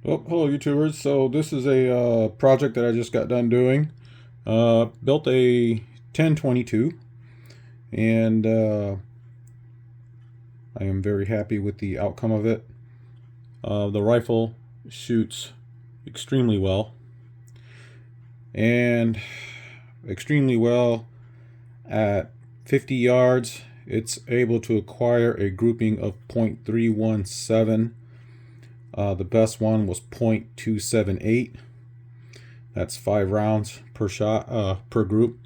Oh, hello YouTubers. So this is a project that I just got done doing. Built a 1022 and I am very happy with the outcome of it. The rifle shoots extremely well and extremely well at 50 yards. It's able to acquire a grouping of .317. The best one was .278. That's 5 rounds per shot per group,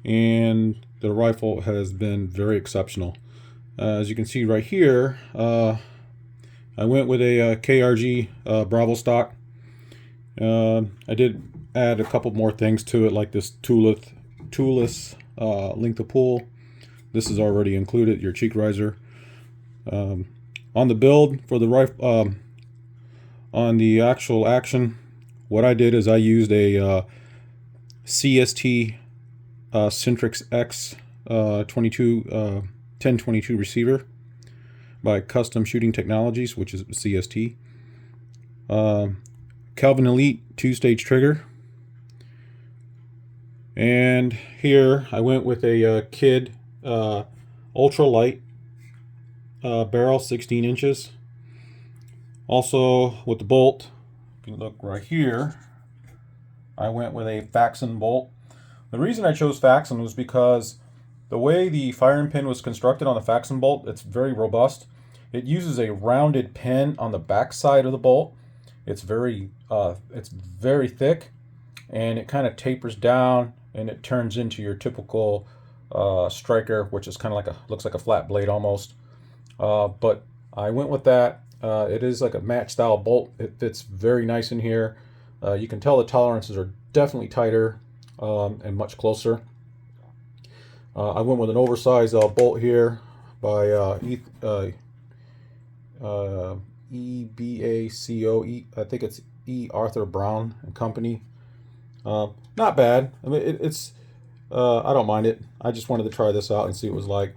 and the rifle has been very exceptional. As you can see right here, I went with a KRG Bravo stock. I did add a couple more things to it, like this toolless length of pull. This is already included, your cheek riser. On the build for the rifle, on the actual action, what I did is I used a CST CentriX X 1022 receiver by Custom Shooting Technologies, which is CST. Kelvin Elite 2-stage trigger. And here I went with a Kid ultra light barrel, 16 inches. Also with the bolt, if you look right here, I went with a Faxon bolt. The reason I chose Faxon was because the way the firing pin was constructed on the Faxon bolt, it's very robust. It uses a rounded pin on the back side of the bolt. It's very thick, and it kind of tapers down, and it turns into your typical striker, which is kind of looks like a flat blade almost. But I went with that. It is like a match style bolt. It fits very nice in here. You can tell the tolerances are definitely tighter and much closer. I went with an oversized bolt here by EBACO. I think it's E. Arthur Brown and Company. Not bad. I mean, it's I don't mind it. I just wanted to try this out and see what it was like.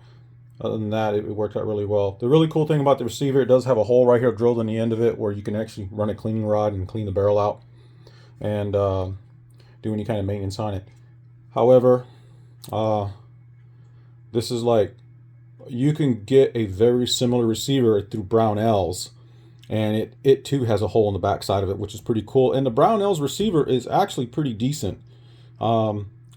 Other than that, it worked out really well. The really cool thing about the receiver, it does have a hole right here drilled in the end of it where you can actually run a cleaning rod and clean the barrel out and do any kind of maintenance on it. However, this is like, you can get a very similar receiver through Brownell's, and it too has a hole in the back side of it, which is pretty cool. And the Brownell's receiver is actually pretty decent.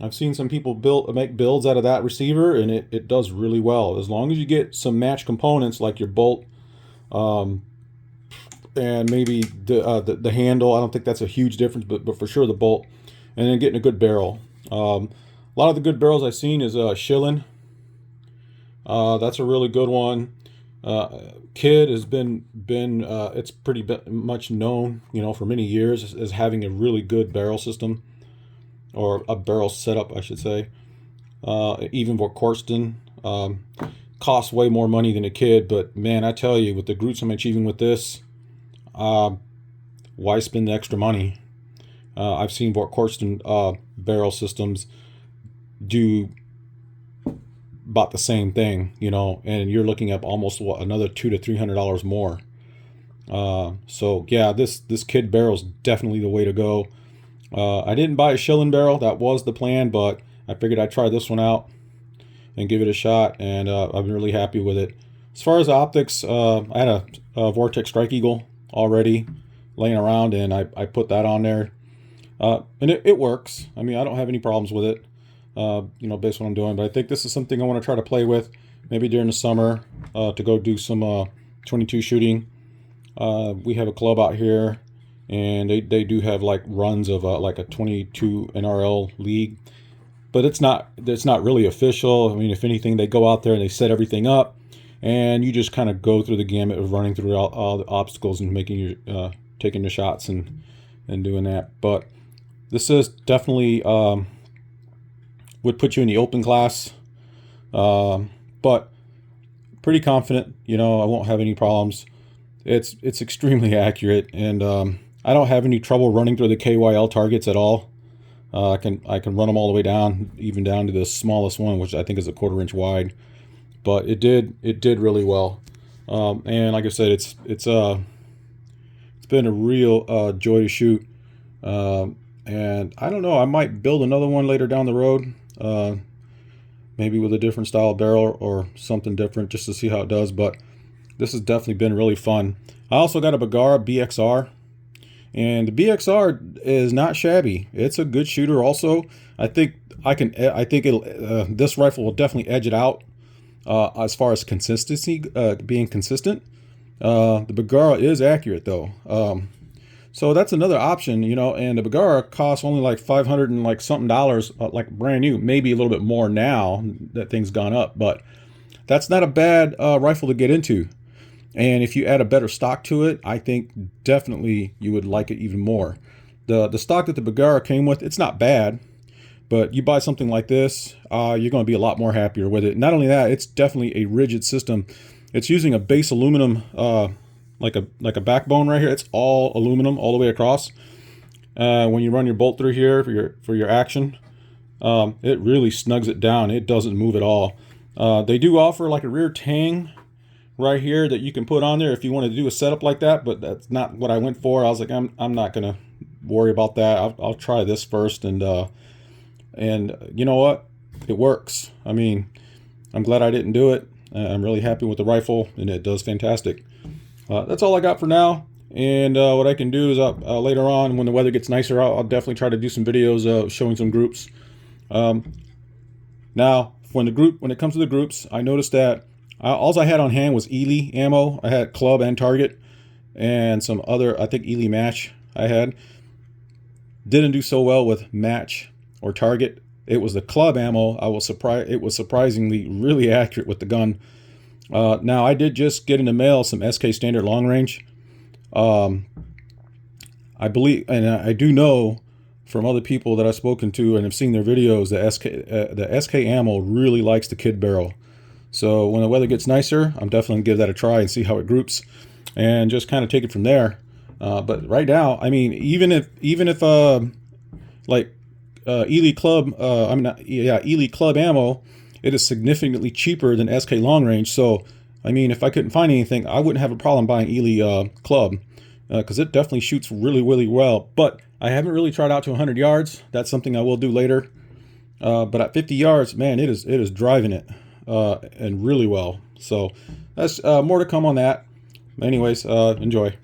I've seen some people make builds out of that receiver, and it does really well. As long as you get some match components like your bolt, and maybe the handle. I don't think that's a huge difference, but for sure the bolt, and then getting a good barrel. A lot of the good barrels I've seen is Schillen. That's a really good one. Kid has been it's pretty much known, for many years as having a really good barrel system, or a barrel setup, I should say. Even for Corsten, costs way more money than a Kid, but man, I tell you, with the groups I'm achieving with this, why spend the extra money? I've seen Vort Corsten barrel systems do about the same thing, and you're looking at almost another $200 to $300 more. So yeah, this Kid barrel is definitely the way to go. I didn't buy a Schillen barrel. That was the plan, but I figured I'd try this one out and give it a shot, and I've been really happy with it. As far as optics, I had a Vortex Strike Eagle already laying around, and I put that on there, and it works. I mean, I don't have any problems with it, based on what I'm doing. But I think this is something I want to try to play with, maybe during the summer, to go do some 22 shooting. We have a club out here, and they do have like runs of like a 22 NRL league, but it's not really official. I mean, if anything, they go out there and they set everything up, and you just kind of go through the gamut of running through all the obstacles and making your taking the shots and doing that. But this is definitely would put you in the open class, but pretty confident. I won't have any problems. It's extremely accurate, and I don't have any trouble running through the KYL targets at all. I can run them all the way down, even down to the smallest one, which I think is a 1/4 inch wide. But it did really well. And like I said, it's It's been a real joy to shoot. And I don't know, I might build another one later down the road, maybe with a different style of barrel or something different, just to see how it does. But this has definitely been really fun. I also got a Bergara BXR, and the BXR is not shabby. It's a good shooter also. I think this rifle will definitely edge it out as far as consistency, being consistent. The Bergara is accurate though. So that's another option, you know, and the Bergara costs only like $500 and like something dollars, like brand new, maybe a little bit more now that things gone up, but that's not a bad rifle to get into. And if you add a better stock to it, I think definitely you would like it even more. The stock that the Bergara came with, it's not bad, but you buy something like this, you're going to be a lot more happier with it. Not only that, it's definitely a rigid system. It's using a base aluminum, like a backbone right here. It's all aluminum all the way across. When you run your bolt through here for your action, it really snugs it down. It doesn't move at all. They do offer like a rear tang right here that you can put on there if you want to do a setup like that, but that's not what I went for. I was like, I'm not gonna worry about that. I'll try this first, and you know what, it works. I mean, I'm glad I didn't do it. I'm really happy with the rifle, and it does fantastic. That's all I got for now. And what I can do is later on, when the weather gets nicer, I'll definitely try to do some videos showing some groups. Now, when it comes to the groups, I noticed that all I had on hand was Ely ammo. I had club and target, and some other, I think Ely match I had. Didn't do so well with match or target. It was the club ammo. I was surprised. It was surprisingly really accurate with the gun. Now I did just get in the mail some SK standard long range. I believe, and I do know from other people that I've spoken to and have seen their videos, the SK ammo really likes the kid barrel. So when the weather gets nicer, I'm definitely gonna give that a try and see how it groups, and just kind of take it from there. But right now, I mean, even if like Ely club, Ely club ammo, it is significantly cheaper than SK long range. So I mean, if I couldn't find anything, I wouldn't have a problem buying Ely club, because it definitely shoots really, really well. But I haven't really tried out to 100 yards. That's something I will do later. But at 50 yards, man, it is driving it, and really well. So that's more to come on that. Anyways, enjoy.